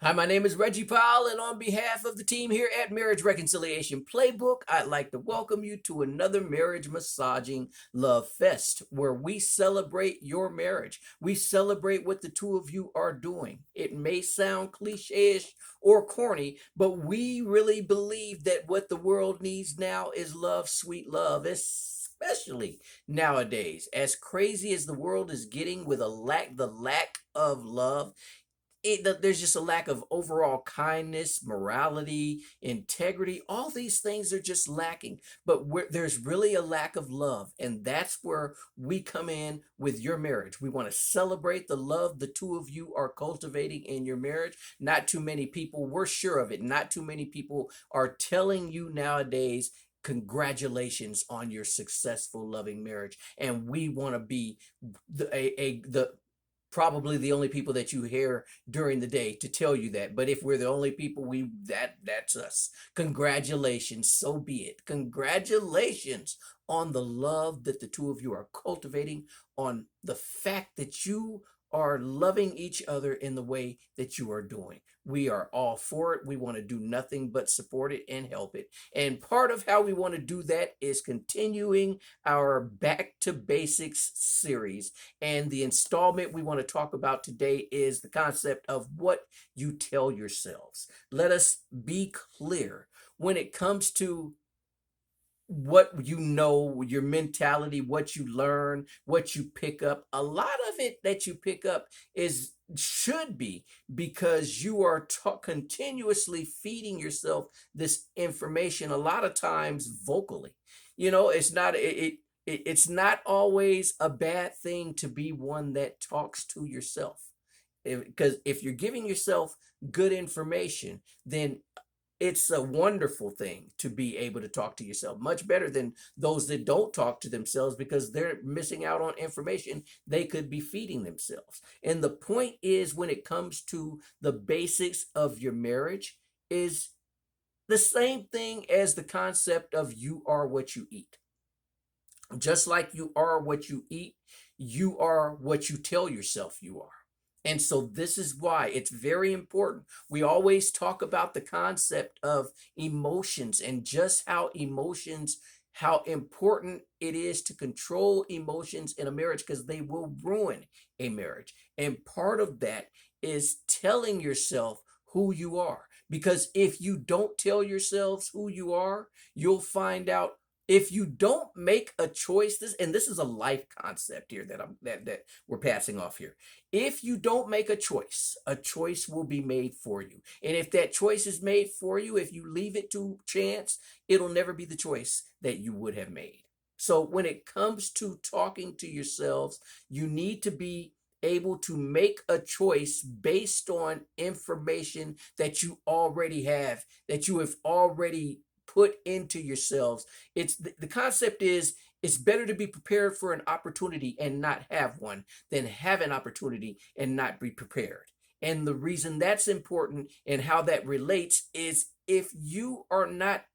Hi, my name is Reggie Powell, and on behalf of the team here at Marriage Reconciliation Playbook, I'd like to welcome you to another marriage massaging love fest where we celebrate your marriage. We celebrate what the two of you are doing. It may sound cliche-ish or corny, but we really believe that what the world needs now is love, sweet love, especially nowadays. As crazy as the world is getting with the lack of love, there's just a lack of overall kindness, morality, integrity. All these things are just lacking. But there's really a lack of love. And that's where we come in with your marriage. We want to celebrate the love the two of you are cultivating in your marriage. Not too many people, we're sure of it, not too many people are telling you nowadays, congratulations on your successful loving marriage. And we want to be the probably the only people that you hear during the day to tell you that. But if we're the only people, that's us. Congratulations, so be it. Congratulations on the love that the two of you are cultivating, on the fact that you are loving each other in the way that you are doing. We are all for it. We want to do nothing but support it and help it. And part of how we want to do that is continuing our Back to Basics series. And the installment we want to talk about today is the concept of what you tell yourselves. Let us be clear when it comes to what you know, your mentality, what you learn, what you pick up. A lot of it that you pick up should be because you are continuously feeding yourself this information, a lot of times vocally. It's not always a bad thing to be one that talks to yourself. Because if you're giving yourself good information, then it's a wonderful thing to be able to talk to yourself, much better than those that don't talk to themselves because they're missing out on information they could be feeding themselves. And the point is, when it comes to the basics of your marriage, is the same thing as the concept of you are what you eat. Just like you are what you eat, you are what you tell yourself you are. And so this is why it's very important. We always talk about the concept of emotions and just how important it is to control emotions in a marriage because they will ruin a marriage. And part of that is telling yourself who you are. Because if you don't tell yourselves who you are, you'll find out if you don't make a choice. This is a life concept here that we're passing off here. If you don't make a choice will be made for you. And if that choice is made for you, if you leave it to chance, it'll never be the choice that you would have made. So when it comes to talking to yourselves, you need to be able to make a choice based on information that you already have, that you have already put into yourselves. It's the concept is, it's better to be prepared for an opportunity and not have one than have an opportunity and not be prepared. And the reason that's important and how that relates is if you are not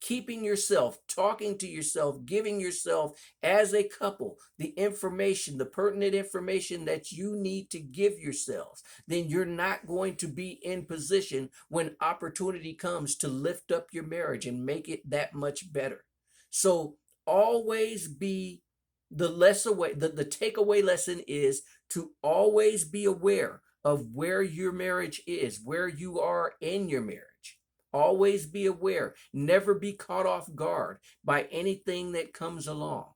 keeping yourself, talking to yourself, giving yourself as a couple the information, the pertinent information that you need to give yourselves, then you're not going to be in position when opportunity comes to lift up your marriage and make it that much better. So always be the takeaway lesson is to always be aware of where your marriage is, where you are in your marriage. Always be aware. Never be caught off guard by anything that comes along.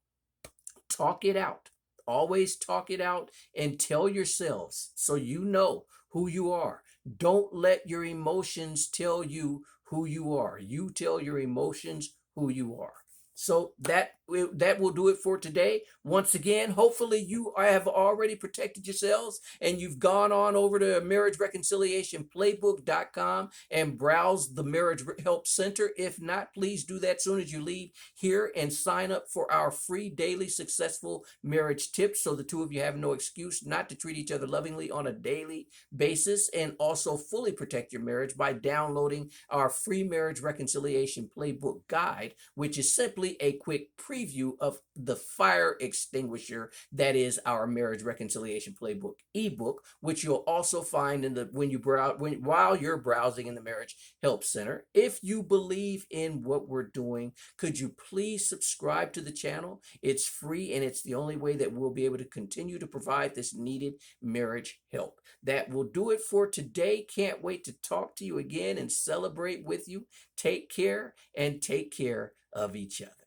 Talk it out. Always talk it out and tell yourselves so you know who you are. Don't let your emotions tell you who you are. You tell your emotions who you are. So that will do it for today. Once again, hopefully you have already protected yourselves and you've gone on over to marriagereconciliationplaybook.com and browse the Marriage Help Center. If not, please do that soon as you leave here and sign up for our free daily successful marriage tips so the two of you have no excuse not to treat each other lovingly on a daily basis, and also fully protect your marriage by downloading our free Marriage Reconciliation Playbook guide, which is simply a quick preview of the fire extinguisher that is our marriage reconciliation playbook ebook, which you'll also find in the while you're browsing in the Marriage Help Center. If you believe in what we're doing, could you please subscribe to the channel? It's free, and it's the only way that we'll be able to continue to provide this needed marriage help. That will do it for today. Can't wait to talk to you again and celebrate with you. Take care, and take care of each other.